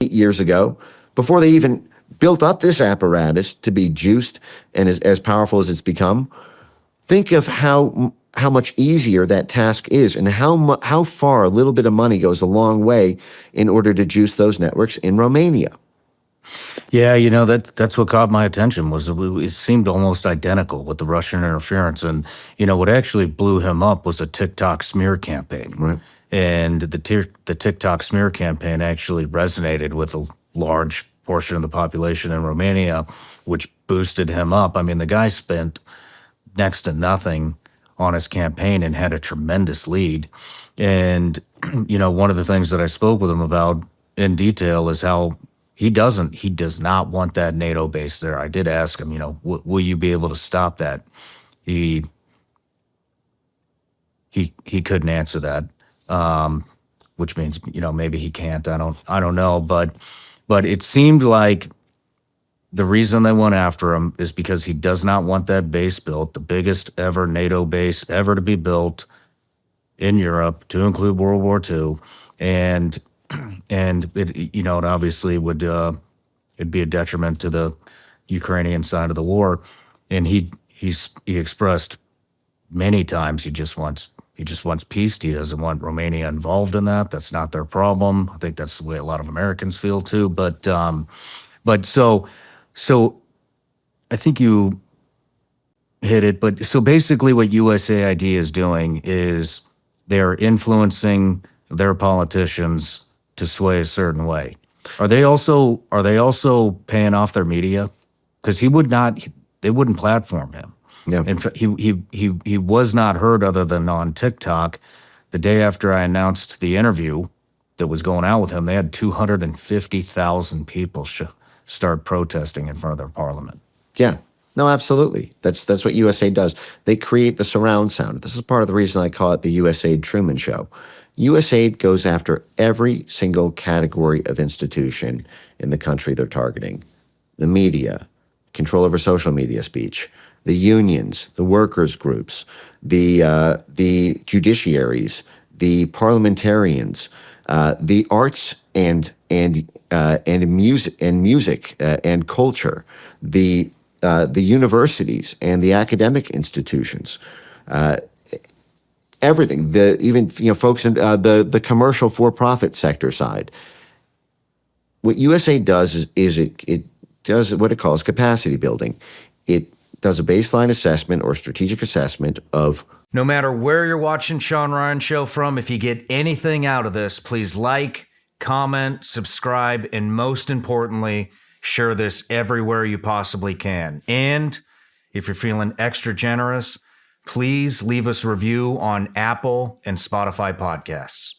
years ago, before they even built up this apparatus to be juiced and as powerful as it's become. Think of how much easier that task is, and how far a little bit of money goes a long way in order to juice those networks in Romania. Yeah, that's what caught my attention was it seemed almost identical with the Russian interference, and what actually blew him up was a TikTok smear campaign. Right. And the TikTok smear campaign actually resonated with a large portion of the population in Romania, which boosted him up. I mean, the guy spent next to nothing on his campaign and had a tremendous lead. And, one of the things that I spoke with him about in detail is how he does not want that NATO base there. I did ask him, will you be able to stop that? He couldn't answer that, which means, maybe he can't. I don't know. But it seemed like the reason they went after him is because he does not want that base built, the biggest ever NATO base ever to be built in Europe, to include World War II. And it, it obviously would, it'd be a detriment to the Ukrainian side of the war. And he expressed many times he just wants peace. He doesn't want Romania involved in that. That's not their problem. I think that's the way a lot of Americans feel too. But so I think you hit it. But so basically what USAID is doing is they're influencing their politicians to sway a certain way. Are they also paying off their media? Because they wouldn't platform him. Yeah. In fact, he was not heard other than on TikTok. The day after I announced the interview that was going out with him, they had 250,000 people start protesting in front of their parliament. Yeah. No, absolutely. That's what USAID does. They create the surround sound. This is part of the reason I call it the USAID Truman Show. USAID goes after every single category of institution in the country they're targeting. The media, control over social media speech, the unions, the workers' groups, the judiciaries, the parliamentarians, the arts and music and culture, the universities and the academic institutions, everything. Even folks in the commercial for-profit sector side. What USAID does is it does what it calls capacity building. It does a baseline assessment or strategic assessment of. No matter where you're watching Sean Ryan Show from, if you get anything out of this, please like, comment, subscribe, and most importantly, share this everywhere you possibly can. And if you're feeling extra generous, please leave us a review on Apple and Spotify podcasts.